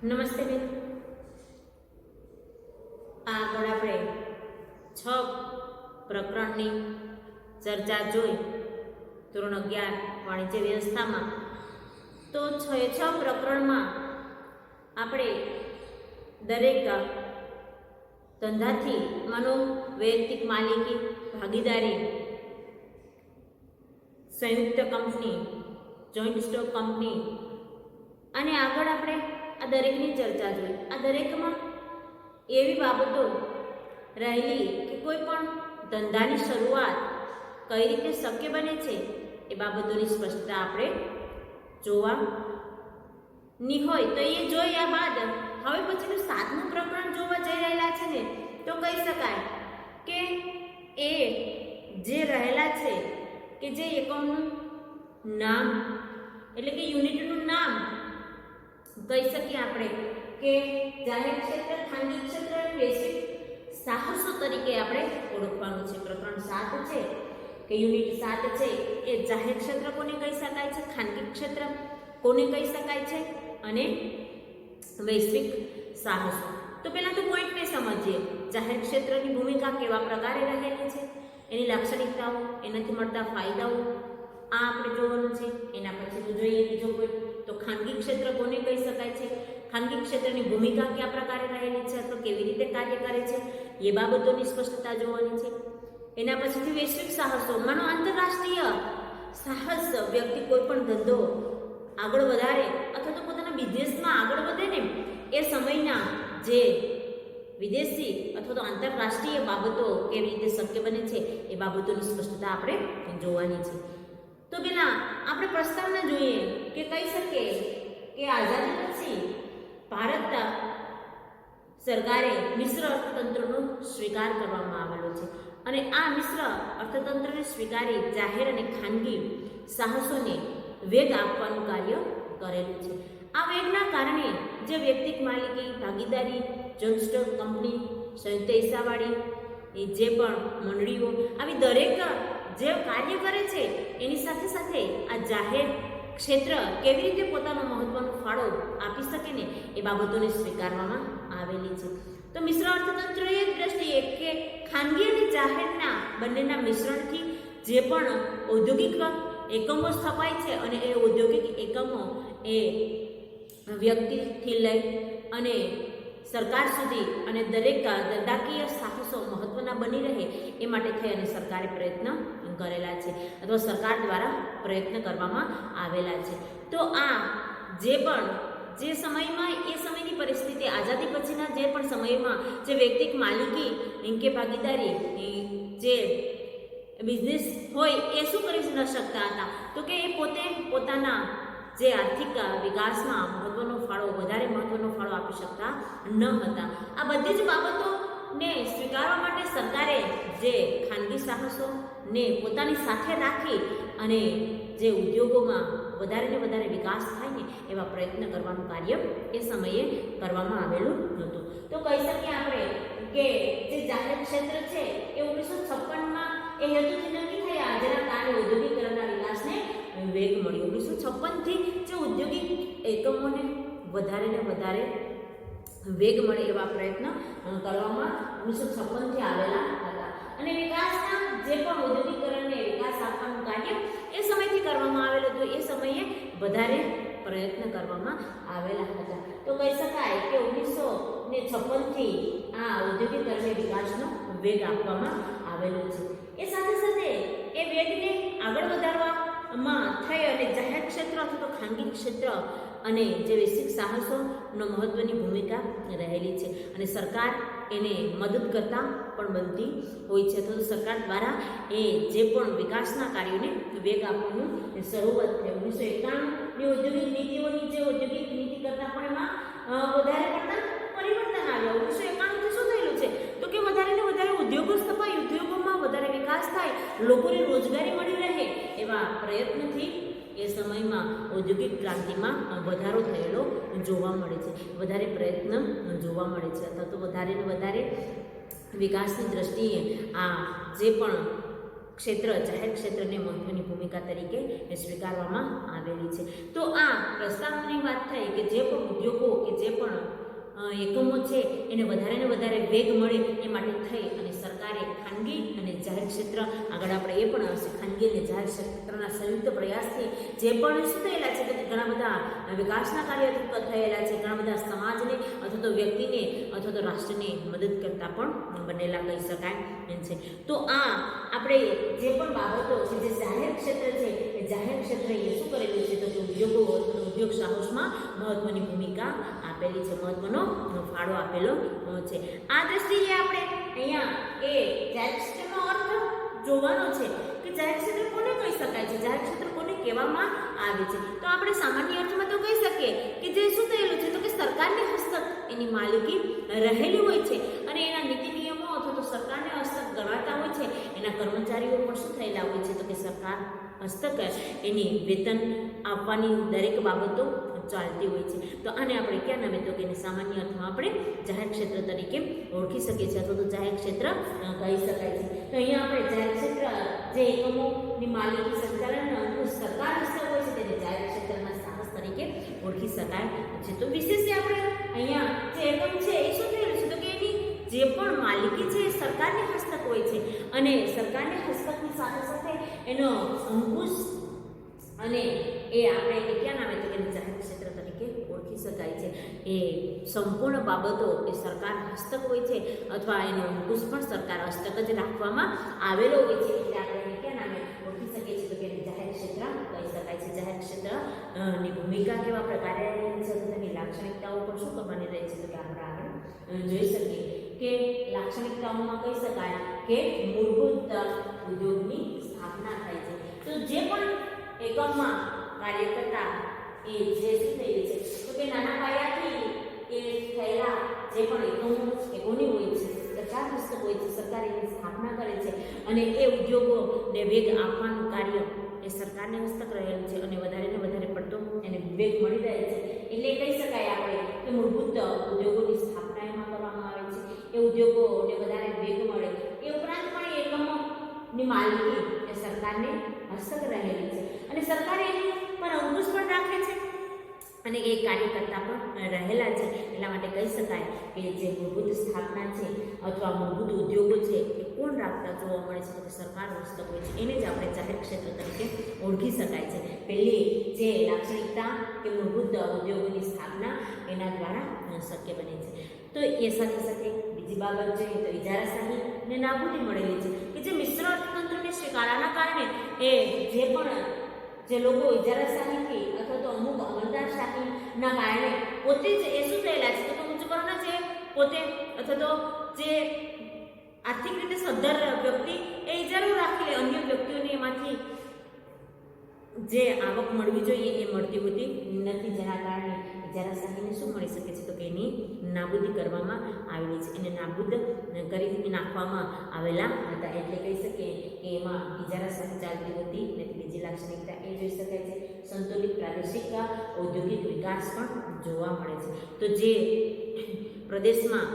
નમસ્તે બેન, આગળ આપણે 6 પ્રકરણની ચર્ચા જોઈ ધોરણ 11 વાણિજ્ય વ્યવસ્થામાં. તો 6 પ્રકરણમાં આપણે દરેક ધંધાથી માનો વૈયક્તિક માલિકી, ભાગીદારી, સંયુક્ત કંપની, જોઈન્ટ સ્ટોક કંપની અને આગળ આપણે આ દરેકની ચર્ચા જોઈ. આ દરેકમાં એવી બાબતો રહેલી કે કોઈ પણ ધંધાની શરૂઆત કઈ રીતે શક્ય બને છે એ બાબતોની સ્પષ્ટતા આપણે જોવાની હોય. તો એ જોયા બાદ હવે પછીનું 7મું પ્રકરણ જોવા જઈ રહેલા છે ને, તો કહી શકાય કે એ જે રહેલા છે કે જે એકમનું નામ એટલે કે યુનિટનું નામ કહી શકીએ આપણે કે જાહેર ક્ષેત્ર, ખાનગી ક્ષેત્ર અને વૈશ્વિક સાહસો તરીકે આપણે ઓળખવાનું છે. પ્રકરણ 7 છે કે યુનિટ 7 છે એ જાહેર ક્ષેત્ર કોને કહી શકાય છે, ખાનગી ક્ષેત્ર કોને કહી શકાય છે અને વૈશ્વિક સાહસો. તો પહેલા તો પોઈન્ટને સમજીએ. જાહેર ક્ષેત્રની ભૂમિકા કેવા પ્રકારે રહેલી છે, એની લાક્ષણિકતાઓ, એનાથી મળતા ફાયદાઓ આ આપણે જોવાનું છે. એના પછી જોઈએ બીજો પોઈન્ટ, તો ખાનગી ક્ષેત્ર કોને કહી શકાય છે, ખાનગી ક્ષેત્રની ભૂમિકા કયા પ્રકારે રહેલી છે અથવા કેવી રીતે કાર્ય કરે છે એ બાબતોની સ્પષ્ટતા જોવાની છે. એના પછીથી વૈશ્વિક સાહસો, માનો આંતરરાષ્ટ્રીય સાહસ વ્યક્તિ કોઈ પણ ધંધો આગળ વધારે અથવા તો પોતાના બિઝનેસમાં આગળ વધે ને એ સમયના જે વિદેશી અથવા તો આંતરરાષ્ટ્રીય બાબતો કેવી રીતે શક્ય બને છે એ બાબતોની સ્પષ્ટતા આપણે જોવાની છે. તો પેલા આપણે પ્રસ્તાવના જોઈએ કે કહી શકીએ કે આઝાદી પછી ભારત સરકારે મિશ્ર અર્થતંત્રનો સ્વીકાર કરવામાં આવેલો છે અને આ મિશ્ર અર્થતંત્રને સ્વીકારી જાહેર અને ખાનગી સાહસોને વેગ આપવાનું કાર્ય કરેલું છે. આ વેગના કારણે જે વ્યક્તિક માલિકી, ભાગીદારી, જોઈન્ટ સ્ટોક કંપની, સંયુક્ત હિસ્સાવાળી જે પણ મંડળીઓ આવી દરેક જે કાર્ય કરે છે એની સાથે સાથે આ જાહેર ક્ષેત્ર કેવી રીતે પોતાનો મહત્વનો ફાળો આપી શકે ને એ બાબતોને સ્વીકારવામાં આવેલી છે. તો મિશ્ર અર્થતંત્ર એ દ્રષ્ટિએ કે ખાનગી અને જાહેરના બંનેના મિશ્રણથી જે પણ ઔદ્યોગિક એકમો સ્થપાય છે અને એ ઔદ્યોગિક એકમો એ વ્યક્તિથી લઈ અને સરકાર સુધી અને દરેક ધંધાકીય સાહસો મહત્વના બની રહે એ માટે થઈ અને સરકારે પ્રયત્ન કરેલા છે અથવા સરકાર દ્વારા પ્રયત્ન કરવામાં આવેલા છે. તો આ જે પણ જે સમયમાં એ સમયની પરિસ્થિતિ આઝાદી પછીના જે પણ સમયમાં જે વ્યક્તિક માલિકી કે ભાગીદારી જે બિઝનેસ હોય એ શું કરી ન શકતા હતા, તો કે એ પોતે પોતાના જે આર્થિક વિકાસમાં મહત્વનો ફાળો, વધારે મહત્વનો ફાળો આપી શકતા ન હતા. આ બધી જ બાબતોને સ્વીકારવા માટે સરકારે જે ખાનગી સાહસોને પોતાની સાથે રાખી અને જે ઉદ્યોગોમાં વધારે ને વધારે વિકાસ થાય ને એવા પ્રયત્ન કરવાનું કાર્ય એ સમયે કરવામાં આવેલું હતું. તો કહી શકીએ આપણે કે જે જાહેર ક્ષેત્ર છે એ 1956માં એ હેતુથી નક્કી થયા જેના કારણે ઔદ્યોગિકરણના વિકાસને વેગ મળ્યો. 1956થી જે ઔદ્યોગિક એકમોને વધારે ને વધારે વેગ મળે એવા પ્રયત્ન કરવામાં 1956થી આવેલા હતા અને વિકાસના જે પણ ઔદ્યોગિકરણને વિકાસ આપવાનું કાર્ય એ સમયથી કરવામાં આવેલું હતું. એ સમયે વધારે પ્રયત્ન કરવામાં આવેલા હતા. તો કહી શકાય કે 1956થી આ ઔદ્યોગિકરણને વિકાસનો વેગ આપવામાં આવેલો છે. એ સાથે સાથે એ વેગને આગળ વધારવામાં થઈ અને જાહેર ક્ષેત્ર અથવા તો ખાનગી ક્ષેત્ર અને જે વૈશ્વિક સાહસોનો મહત્વની ભૂમિકા રહેલી છે અને સરકાર એને મદદ કરતા પણ બનતી હોય છે. તો સરકાર દ્વારા એ જે પણ વિકાસના કાર્યોને વેગ આપવાનું શરૂઆત થઈ. 1991ની ઔદ્યોગિક નીતિઓની જે ઔદ્યોગિક નીતિ કરતાં પણ એમાં વધારે પડતા પરિવર્તન આવ્યા. 1991થી શું થયેલું છે તો કે વધારે ને વધારે ઉદ્યોગો સ્થપાય, ઉદ્યોગોમાં વધારે વિકાસ થાય, લોકોને રોજગારી મળી રહે એવા પ્રયત્નથી એ સમયમાં ઔદ્યોગિક ક્રાંતિમાં વધારો થયેલો જોવા મળે છે, વધારે પ્રયત્ન જોવા મળે છે અથવા તો વધારે ને વધારે વિકાસની દ્રષ્ટિએ આ જે પણ ક્ષેત્ર જાહેર ક્ષેત્રને મહત્વની ભૂમિકા તરીકે સ્વીકારવામાં આવેલી છે. તો આ પ્રસ્તાવની વાત થઈ કે જે પણ ઉદ્યોગો કે જે પણ એકમો છે એને વધારે વેગ મળે એ માટે થઈ અને સરકારે ખાનગી અને જાહેર ક્ષેત્ર, આગળ આપણે એ પણ આવશે, ખાનગી અને જાહેર ક્ષેત્રના સંયુક્ત પ્રયાસથી જે પણ શું થયેલા છે કે ઘણા બધા વિકાસના કાર્યો થયેલા છે, ઘણા બધા સમાજને અથવા તો વ્યક્તિને અથવા તો રાષ્ટ્રને મદદ કરતા પણ બનેલા કહી શકાય એમ છે. તો આ આપણે જે પણ બાબતો છે જે જાહેર ક્ષેત્ર છે એ જાહેર ક્ષેત્રે શું કરેલું છે તો કે ઉદ્યોગો ઉદ્યોગ સાહસમાં મહત્વની ભૂમિકા આપેલી છે, મહત્વનો ફાળો આપેલો છે. આ દ્રષ્ટિએ આપણે અહીંયા એ જાહેર ક્ષેત્રનો અર્થ જોવાનો છે કે જાહેર ક્ષેત્ર કોને કહી શકાય છે, જાહેર ક્ષેત્ર કોને કહેવામાં આવે છે. તો આપણે સામાન્ય અર્થમાં તો કહી શકીએ કે જે શું થયેલું છે તો કે સરકારને હસ્તક એની માલિકી રહેલી હોય છે અને એના નીતિ નિયમો અથવા તો સરકારને હસ્તક ગણાતા હોય છે. એના કર્મચારીઓ પણ શું થયેલા હોય છે તો કે સરકાર હસ્તક એની વેતન આપવાની દરેક બાબતો ચાલતી હોય છે. તો આને આપણે ક્યાં નામે તો કે એને સામાન્ય અર્થમાં આપણે જાહેર ક્ષેત્ર તરીકે ઓળખી શકીએ છીએ અથવા તો જાહેર ક્ષેત્ર કહી શકાય છે. તો અહીંયા આપણે જાહેર ક્ષેત્ર જે એકમોની માલિકી સંચાલન સરકાર હસ્તક હોય છે તેને જાહેર ક્ષેત્રના સાહસ તરીકે ઓળખી શકાય છે. તો વિશેષ આપણે અહીંયા જે એકમ છે એ શું થયેલું છે તો કે એની જે પણ માલિકી છે એ સરકારની હસ્તક હોય છે અને સરકારની હસ્તકની સાથે સાથે એનો અંકુશ અને એ આપણે ક્યાં નામે તો કે જાહેર ક્ષેત્ર તરીકે ઓળખી શકાય છે. એ સંપૂર્ણ બાબતો એ સરકાર હસ્તક હોય છે અથવા એનો અંકુશ પણ સરકાર હસ્તક જ રાખવામાં આવેલો હોય છે એટલે આપણે એને ક્યાં નામે ઓળખી શકીએ છીએ તો કે જાહેર ક્ષેત્ર કહી શકાય છે. જાહેર ક્ષેત્રની ભૂમિકા કેવા પ્રકારે છે તો તેની લાક્ષણિકતાઓ પણ શું કરવાની રહે છે તો કે આપણે આગળ જોઈ શકીએ કે લાક્ષણિકતાઓમાં કહી શકાય કે મૂળભૂત ઉદ્યોગની સ્થાપના થાય છે. તો જે પણ એકમમાં કાર્ય કરતા એ જે શું થયેલી છે તો કે નાના પાયાથી એ થયેલા જે પણ એકમો એકોની હોય છે સરકાર હસ્તક હોય છે, સરકાર એની સ્થાપના કરે છે અને એ ઉદ્યોગોને વેગ આપવાનું કાર્ય એ સરકારને હસ્તક રહેલું છે અને વધારે પડતો એને વેગ મળી રહે છે. એટલે કહી શકાય આપણે કે મૂળભૂત ઉદ્યોગોની સ્થાપના એમાં કરવામાં આવે છે. એ ઉદ્યોગોને વધારે વેગ મળે એ ઉપરાંત પણ એકમોની માલિકી એ સરકારને હસ્તક રહેલી છે અને સરકાર એની પર અંકુશ પણ રાખે છે અને એ કાર્ય કરતા પણ રહેલા છે. એટલા માટે કહી શકાય કે જે મૂળભૂત સ્થાપના છે અથવા મૂળભૂત ઉદ્યોગો છે એ કોણ રાખતા જોવા મળે છે તો સરકાર હસ્તક હોય છે. એને જ આપણે જાહેર ક્ષેત્ર તરીકે ઓળખી શકાય છે. પહેલી જે લાક્ષણિકતા કે મૂળભૂત ઉદ્યોગોની સ્થાપના એના દ્વારા શક્ય બને છે. તો એ સાથે સાથે બીજી બાબત જોઈએ તો ઇજારાશાહી ને નાબૂદી મળેલી છે કે જે મિશ્ર અર્થતંત્રને સ્વીકારવાના કારણે એ જે પણ જે લોકો ઇજારાશાહીથી અથવા તો અમુક અમલદારશાહીના કારણે પોતે જ એ શું થયેલા છે તો ઊંચું કરવાના જે પોતે અથવા તો જે આર્થિક રીતે સદ્ધર વ્યક્તિ એ ઇજારો રાખી લે, અન્ય વ્યક્તિઓને એમાંથી જે આવક મળવી જોઈએ એ મળતી હોતી નથી, જેના કારણે ઇજારાશાહીને શું મળી શકે છે તો કે એની નાબૂદી કરવામાં આવેલી છે. એને નાબૂદ કરી નાખવામાં આવેલા હતા એટલે કહી શકીએ કે એમાં ઇજારાશાહી ચાલતી હોતી નથી. બીજી લાક્ષણિકતા એ જોઈ શકાય છે સંતુલિત પ્રાદેશિક ઔદ્યોગિક વિકાસ પણ જોવા મળે છે. તો જે પ્રદેશમાં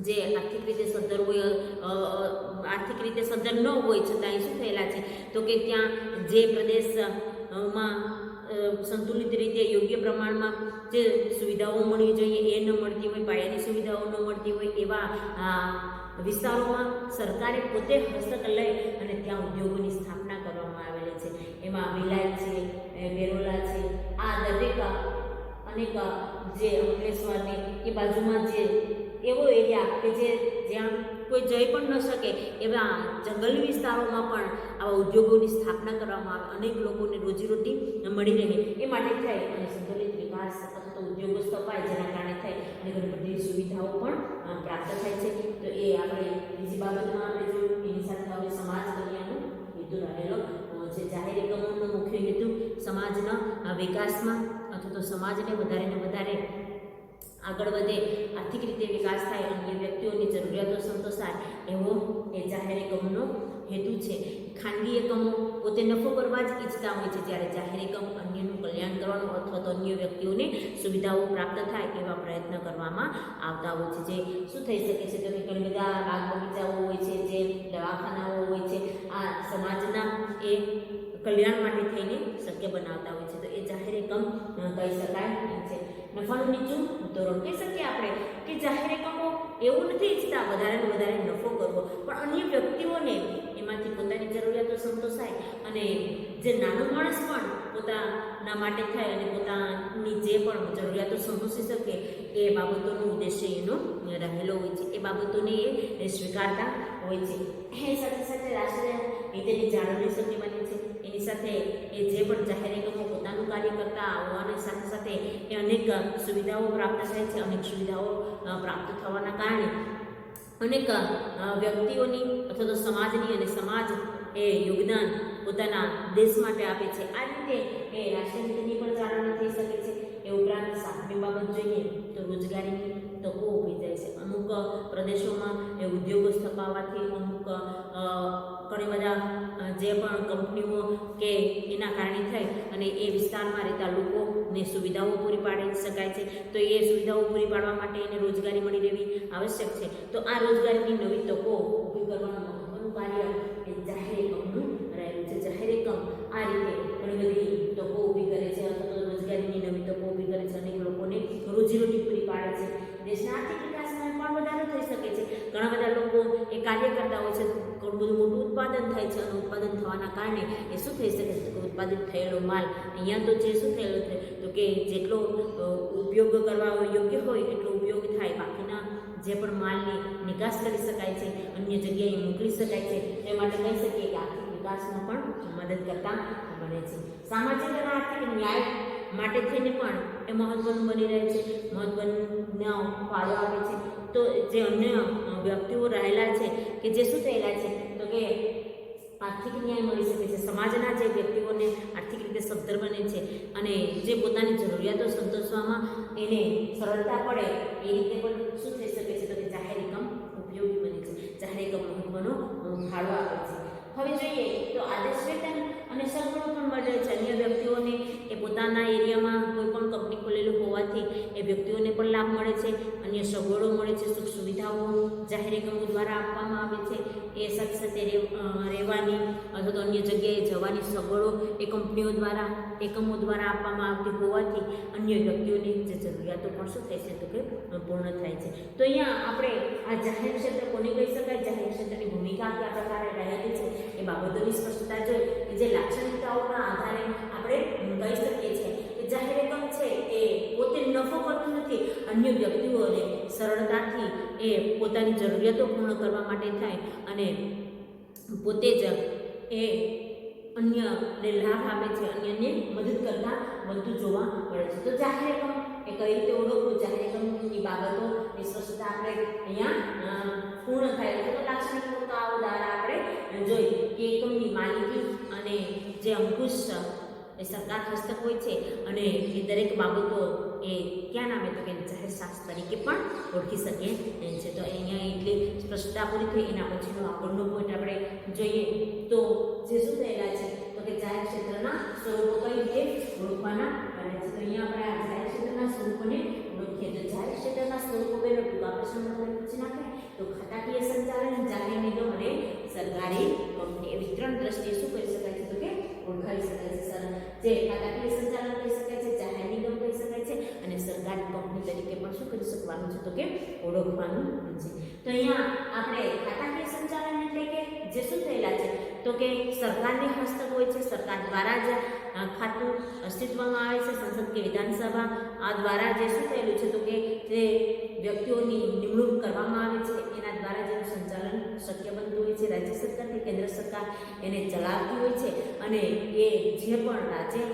જે આર્થિક રીતે સદ્ધર હોય આર્થિક રીતે સદ્ધર ન હોય છતાં એ શું થયેલા છે તો કે ત્યાં જે પ્રદેશમાં સંતુલિત રીતે યોગ્ય પ્રમાણમાં જે સુવિધાઓ મળવી જોઈએ એ ન મળતી હોય, પાયાની સુવિધાઓ ન મળતી હોય એવા વિસ્તારોમાં સરકારે પોતે હસ્તક લઈ અને ત્યાં ઉદ્યોગોની સ્થાપના કરવામાં આવેલી છે. એમાં વિલાયત છે, બેરોલા છે, આ દરેક અનેક જે અંકલેશ્વરને એ બાજુમાં જે એવો એરિયા કે જ્યાં કોઈ જઈ પણ ન શકે એવા જંગલી વિસ્તારોમાં પણ આવા ઉદ્યોગોની સ્થાપના કરવામાં આવે, અનેક લોકોને રોજીરોટી મળી રહે એ માટે થઈ અને સંતુલિત વિકાસ અથવા તો ઉદ્યોગો સ્થપાય જેના કારણે થઈ અને ઘણી બધી સુવિધાઓ પણ પ્રાપ્ત થાય છે. તો એ આપણે બીજી બાબતમાં આપણે જોયું. એની સાથે હવે સમાજ કલ્યાણનો હેતુ રહેલો છે. જાહેર એકમોનો મુખ્ય હેતુ સમાજના વિકાસમાં અથવા તો સમાજને વધારે આગળ વધે, આર્થિક રીતે વિકાસ થાય, અન્ય વ્યક્તિઓની જરૂરિયાતો સંતોષાય એવો એ જાહેર એકમોનો હેતુ છે. ખાનગી એકમો પોતે નફો કરવા જ ઈચ્છતા હોય છે, જ્યારે જાહેર એકમ અન્યનું કલ્યાણ કરવાનું અથવા તો અન્ય વ્યક્તિઓને સુવિધાઓ પ્રાપ્ત થાય એવા પ્રયત્ન કરવામાં આવતા હોય છે. જે શું થઈ શકે છે, તો કે ઘણી બધા બાગ બગીચાઓ હોય છે, જે દવાખાનાઓ હોય છે, આ સમાજના એ કલ્યાણ માટે થઈને શક્ય બનાવતા હોય છે. તો એ જાહેર એકમ કહી શકાય છે. નફાનું નીચું ધોરણ કહી શકીએ આપણે કે જાહેર એકમો એવું નથી ઈચ્છતા વધારે ને વધારે નફો કરવો, પણ અન્ય વ્યક્તિઓને એમાંથી પોતાની જરૂરિયાતો સંતોષાય અને જે નાનો માણસ પણ પોતાના માટે થાય અને પોતાની જે પણ જરૂરિયાતો સંતોષી શકે એ બાબતોનો ઉદ્દેશ્ય એનો રહેલો હોય છે. એ બાબતોને એ સ્વીકારતા હોય છે. એ સાથે સાથે રાષ્ટ્રીય હિતની જાળવણી શક્ય બને છે. એની સાથે એ જે પણ જાહેર એકમો પોતાનું કાર્ય કરતા હોવાની સાથે સાથે એ અનેક સુવિધાઓ પ્રાપ્ત થાય છે. અનેક સુવિધાઓ પ્રાપ્ત થવાના કારણે અનેક વ્યક્તિઓની અથવા તો સમાજની અને સમાજ એ યોગદાન પોતાના દેશ માટે આપે છે. આ રીતે એ રાષ્ટ્રીય નીતિની પણ જાળવણી થઈ શકે છે. એ ઉપરાંત સાતમી બાબત જોઈએ તો રોજગારીની તકો ઊભી થાય છે. અમુક પ્રદેશોમાં એ ઉદ્યોગો સ્થપાવવાથી અમુક ઘણી બધા જે પણ કંપનીઓ કે એના કારણે થઈ અને એ વિસ્તારમાં રહેતા લોકોને સુવિધાઓ પૂરી પાડી શકાય છે. તો એ સુવિધાઓ પૂરી પાડવા માટે એને રોજગારી મળી રહેવી આવશ્યક છે. તો આ રોજગારીની નવી તકો ઊભી કરવાનું મહત્વનું કાર્ય એ જાહેર એકમનું રહેલું છે. જાહેર એકમ આ રીતે ઘણી બધી તકો ઊભી કરે છે અથવા તો રોજગારીની નવી તકો ઊભી કરે છે. અનેક લોકોને રોજીરોટી પૂરી પાડે છે. દેશના આર્થિક વિકાસમાં પણ વધારો થઈ શકે છે. ઘણા બધા લોકો એ કાર્ય કરતા હોય છે, ઘણું બધું મોટું ઉત્પાદન થાય છે અને ઉત્પાદન થવાના કારણે એ શું થઈ શકે છે, તો ઉત્પાદિત થયેલો માલ અહીંયા તો જે શું થયેલો છે તો કે જેટલો ઉપયોગ કરવા યોગ્ય હોય એટલો ઉપયોગ થાય, બાકીના જે પણ માલની નિકાસ કરી શકાય છે, અન્ય જગ્યાએ મોકલી શકાય છે. એ માટે કહી શકીએ કે આર્થિક વિકાસમાં પણ મદદ કરતા બને છે. સામાજિક અને આર્થિક ન્યાય માટે થઈને પણ એ મહત્વનું બની રહે છે, મહત્વનો ફાળો આપે છે. તો જે અન્ય વ્યક્તિઓ રહેલા છે કે જે શું થયેલા છે તો કે આર્થિક ન્યાય મળી શકે છે. સમાજના જે વ્યક્તિઓને આર્થિક રીતે સદ્ધર બને છે અને જે પોતાની જરૂરિયાતો સંતોષવામાં એને સરળતા પડે એ રીતે પણ શું થઈ શકે છે તો કે જાહેર એકમ ઉપયોગી બને છે. જાહેર એકમ મહત્વનો ફાળો આપે છે. હવે જોઈએ તો આદેશ વેતન અને સગવડો પણ મળે છે. અન્ય વ્યક્તિઓને એ પોતાના એરિયામાં કોઈ પણ કંપની ખોલેલું હોવાથી એ વ્યક્તિઓને પણ લાભ મળે છે. અન્ય સગવડો મળે છે, સુખ સુવિધાઓ જાહેર એકમો દ્વારા આપવામાં આવે છે. એ સાથે સાથે રહેવાની અથવા તો અન્ય જગ્યાએ જવાની સગવડો એ કંપનીઓ દ્વારા એકમો દ્વારા આપવામાં આવતી હોવાથી અન્ય વ્યક્તિઓની જે જરૂરિયાતો પણ શું થાય છે તો કે પૂર્ણ થાય છે. તો અહીંયા આપણે આ જાહેર ક્ષેત્ર કોને કહી શકાય, જાહેર ક્ષેત્રની ભૂમિકા કયા પ્રકારે રહેલી છે એ બાબતોની સ્પષ્ટતા જોઈ કે જે લાક્ષણિકતાઓના આધારે આપણે કહી શકીએ છીએ કે જાહેર એકમ છે એ પોતે નફો કરતું નથી, અન્ય વ્યક્તિઓને સરળતાથી એ પોતાની જરૂરિયાતો પૂર્ણ કરવા માટે થાય અને પોતે જ એ અન્યને લાભ આપે છે, અન્યને મદદ કરતા બધું જોવા મળે છે. તો જાહેર એકમ એ કઈ રીતે ઓળખવું, જાહેર એકમની બાબતોની સ્પષ્ટતા આપણે અહીંયા પૂર્ણ થાય છે. તો લાક્ષણિકતાઓ દ્વારા આપણે જોઈ કે એકમની માલિકી અને જે અંકુશ એ સરકાર હસ્તક હોય છે અને એ દરેક બાબતો એ ક્યાં નામે તો કે જાહેર શાસ્ત્ર તરીકે પણ ઓળખી શકીએ છે. તો અહીંયા એટલી સ્પષ્ટતા પૂરી થઈ. એના પછીનો આગળનો પોઈન્ટ આપણે જોઈએ તો જે શું થયેલા છે તો કે જાહેર ક્ષેત્રના સ્વરૂપો કઈ રીતે ઓળખવાના રહે છે. તો અહીંયા આપણે આ જાહેર ક્ષેત્રના સ્વરૂપોને ઓળખીએ. તો જાહેર ક્ષેત્રના સ્વરૂપો બેનો ટૂંકા પ્રશ્નો પૂછી નાખે તો ખાતાકીય સંચાલન, જાહેર નિગમ અને સરકારી કંપની એવી ત્રણ દ્રષ્ટિએ શું કરી શકાય છે તો કે ઓળખાવી શકાય છે. જે ખાતાકીય સંચાલન કહી શકાય છે, જાહેર નિગમ કહી શકાય છે અને સરકારી કંપની તરીકે પણ શું કરી શકવાનું છે તો કે ઓળખવાનું છે. તો અહીંયા આપણે ખાતાકીય સંચાલન એટલે કે જે શું થયેલા છે તો કે સરકારની હસ્તક હોય છે, સરકાર દ્વારા જ ખાતું અસ્તિત્વમાં આવે છે. સંસદ કે વિધાનસભા આ દ્વારા જે શું થયેલું છે તો કે જે વ્યક્તિઓની નિમણૂક કરવામાં આવે છે એના દ્વારા જેનું સંચાલન શક્ય બનતું હોય છે. રાજ્ય સરકાર કે કેન્દ્ર સરકાર એને ચલાવતી હોય છે અને એ જે પણ રાજ્ય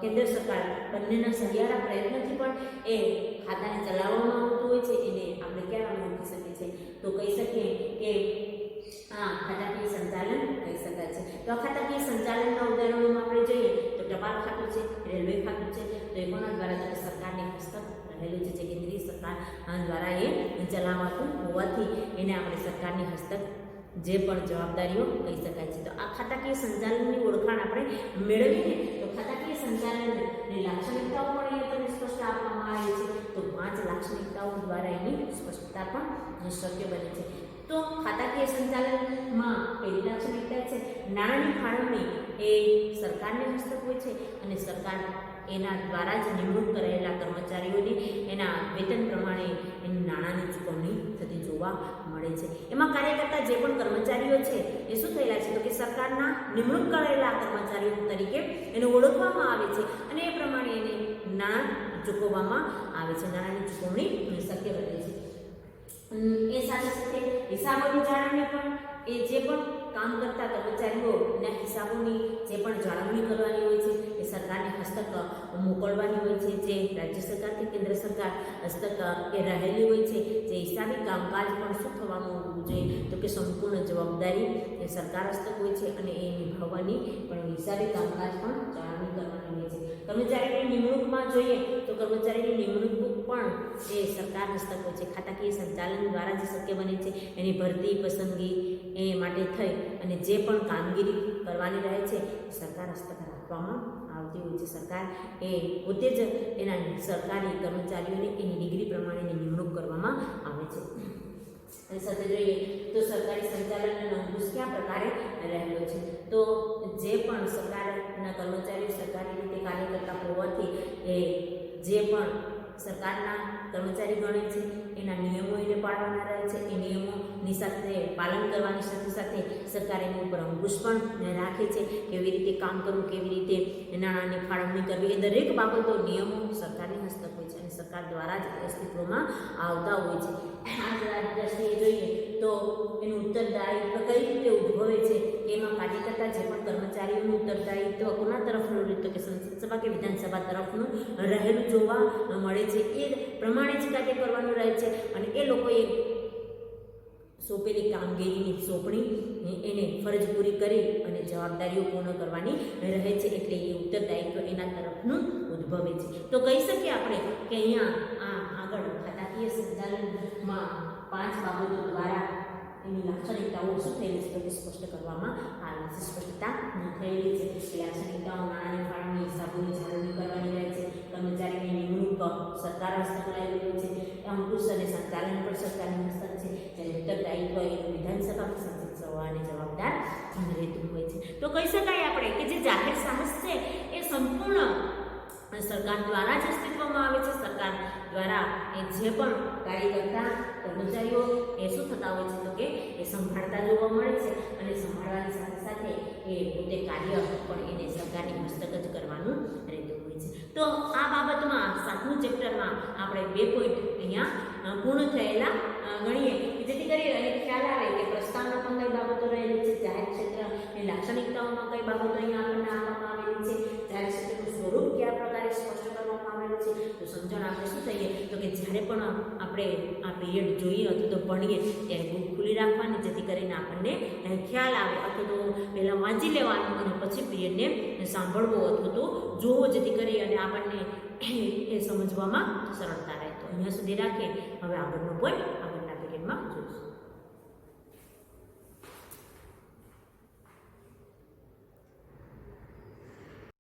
કેન્દ્ર સરકાર બંનેના સહિયારા પ્રયત્નથી પણ એ ખાતાને ચલાવવામાં આવતું હોય છે. એને આપણે ક્યાં ઓળખી શકીએ છીએ તો કહી શકીએ કે ખાતાકીય સંચાલન કહી શકાય છે. તો આ ખાતાકીય સંચાલનના ઉદાહરણોમાં આપણે જોઈએ તો ટપાલ ખાતું છે, રેલવે ખાતું છે. તો એ કોના દ્વારા સરકારની હસ્તક રહેલું છે, જે કેન્દ્રીય સરકાર દ્વારા એ ચલાવાતું હોવાથી એને આપણે સરકારની હસ્તક જે પણ જવાબદારીઓ કહી શકાય છે. તો આ ખાતાકીય સંચાલનની ઓળખાણ આપણે મેળવીને તો ખાતાકીય સંચાલનની લાક્ષણિકતાઓ પણ અહીંયા તમને સ્પષ્ટ આપવામાં આવી છે. તો 5 લાક્ષણિકતાઓ દ્વારા એની સ્પષ્ટતા પણ શક્ય બને છે. તો ખાતાકીય સંચાલનમાં પહેલી લાક્ષણિકતા છે નાણાંની ફાળવણી એ સરકારને હસ્તક હોય છે અને સરકાર એના દ્વારા જ નિમણૂક કરેલા કર્મચારીઓને એના વેતન પ્રમાણે એની નાણાંની ચૂકવણી થતી જોવા મળે છે. એમાં કાર્ય કરતા જે પણ કર્મચારીઓ છે એ શું થયેલા છે તો કે સરકારના નિમણૂક કરેલા કર્મચારીઓ તરીકે એને ઓળખવામાં આવે છે અને એ પ્રમાણે એને નાણાં ચૂકવવામાં આવે છે, નાણાંની ચૂકવણી શક્ય બને છે. એ સાથે સાથે હિસાબોની જાળવણી પણ એ જે પણ કામ કરતા કર્મચારીઓના હિસાબોની જે પણ જાળવણી કરવાની હોય છે એ સરકારને હસ્તક મોકલવાની હોય છે. જે રાજ્ય સરકાર કે કેન્દ્ર સરકાર હસ્તક એ રહેલી હોય છે. જે હિસાબી કામકાજ પણ શું થવાનું હોવું જોઈએ તો કે સંપૂર્ણ જવાબદારી એ સરકાર હસ્તક હોય છે અને એ નિભાવવાની પણ હિસાબી કામકાજ પણ જાળવણી કરવાની હોય છે. કર્મચારીની નિમણૂકમાં જોઈએ તો કર્મચારીની નિમણૂક પણ એ સરકાર હસ્તક હોય છે. ખાતાકીય સંચાલન દ્વારા જ શક્ય બને છે. એની ભરતી પસંદગી એ માટે થઈ અને જે પણ કામગીરી કરવાની રહે છે સરકાર હસ્તક રાખવામાં આવતી હોય છે. સરકાર એ પોતે જ એના સરકારી કર્મચારીઓને એની ડિગ્રી પ્રમાણેની નિમણૂક કરવામાં આવે છે. અને સાથે જોઈએ તો સરકારી સંચાલનનો અંકુશ કયા પ્રકારે રહેલો છે તો જે પણ સરકારના કર્મચારીઓ સરકારી રીતે કાર્ય કરતા હોવાથી એ જે પણ સરકારના કર્મચારી ગણે છે એના નિયમો એને પાળવાના રહે છે. એ નિયમોની સાથે પાલન કરવાની સાથે સાથે સરકાર એની ઉપર અંકુશ પણ રાખે છે. કેવી રીતે કામ કરવું, કેવી રીતે નાણાંની ફાળવણી કરવી, એ દરેક બાબતો નિયમો સરકારની હસ્તક હોય છે અને સરકાર દ્વારા જ અસ્તિત્વમાં આવતા હોય છે. આ દ્રષ્ટિએ જોઈએ તો એનું ઉત્તરદાયિત્વ કઈ રીતે ઉદ્ભવે છે એમાં કાર્ય કરતા જે પણ કર્મચારીઓનું ઉત્તરદાયિત્વ કોના તરફનું તો કે સંસદ સભા કે વિધાનસભા તરફનું રહેલું જોવા મળે છે. એ પ્રમાણે જ કાર્ય કરવાનું રહે છે અને એ લોકોએ સોંપેલી કામગીરીની સોંપણી એને ફરજ પૂરી કરી અને જવાબદારીઓ પૂર્ણ કરવાની રહે છે. એટલે એ ઉત્તરદાયિત્વ એના તરફનું ઉદ્ભવે છે. તો કહી શકીએ આપણે કે અહીંયા આગળ ખાતાકીય સંચાલનમાં 5 બાબતો દ્વારા એની લાક્ષણિકતાઓ શું થયેલી છે તો સ્પષ્ટ કરવામાં આવી છે. સ્પષ્ટતા થયેલી છે. લાક્ષણિકતાઓ નાણાંની ફાળવણી, હિસાબોની જાળવણી કરવાની રહે છે. કર્મચારીની નિમણૂક સરકાર હસ્તક રહેલી હોય છે. અંકુશ અને સંચાલન પણ સરકારની હસ્તક છે. જ્યારે ઉત્તરદાયિત્વ એ વિધાનસભા કે સંસદ સભાને જવાબદાર રહેતું હોય છે. તો કહી શકાય આપણે કે જે જાહેર સાહસ છે એ સંપૂર્ણ સરકાર દ્વારા જ અસ્તિત્વમાં આવે છે. સરકાર દ્વારા એ જે પણ કાર્ય કરતા કર્મચારીઓ એ શું થતા હોય છે તો કે એ સંભાળતા જોવા મળે છે અને સંભાળવાની સાથે સાથે એ પોતે કાર્ય પણ એને સરકારની હસ્તક જ કરવાનું રહેતું હોય છે. તો આ બાબતમાં 7મું ચેપ્ટરમાં આપણે 2 પોઈન્ટ અહીંયા પૂર્ણ થયેલા ગણીએ જેથી કરી અને ખ્યાલ આવે કે પ્રસ્તાવના પણ કઈ બાબતો રહેલી છે, જાહેર ક્ષેત્રની લાક્ષણિકતાઓમાં કઈ બાબતો અહીંયા આપણને આપવામાં આવેલી છે, જાહેર ક્ષેત્રનું સ્વરૂપ કયા પ્રકારે સ્પષ્ટ કરવામાં આવેલું છે. તો સમજણ આપણે શું થઈએ તો કે જ્યારે પણ આપણે આ પીરિયડ જોઈએ અથવા તો ભણીએ ત્યારે બુક ખુલ્લી રાખવાની જેથી કરીને આપણને ખ્યાલ આવે અથવા તો પહેલાં વાંચી લેવાનું અને પછી પીરિયડને સાંભળવો અથવા તો જોવો જેથી કરી અને આપણને એ સમજવામાં સરળતા રહે. તો અહીંયા સુધી રાખીએ. હવે આગળનો પોઈન્ટ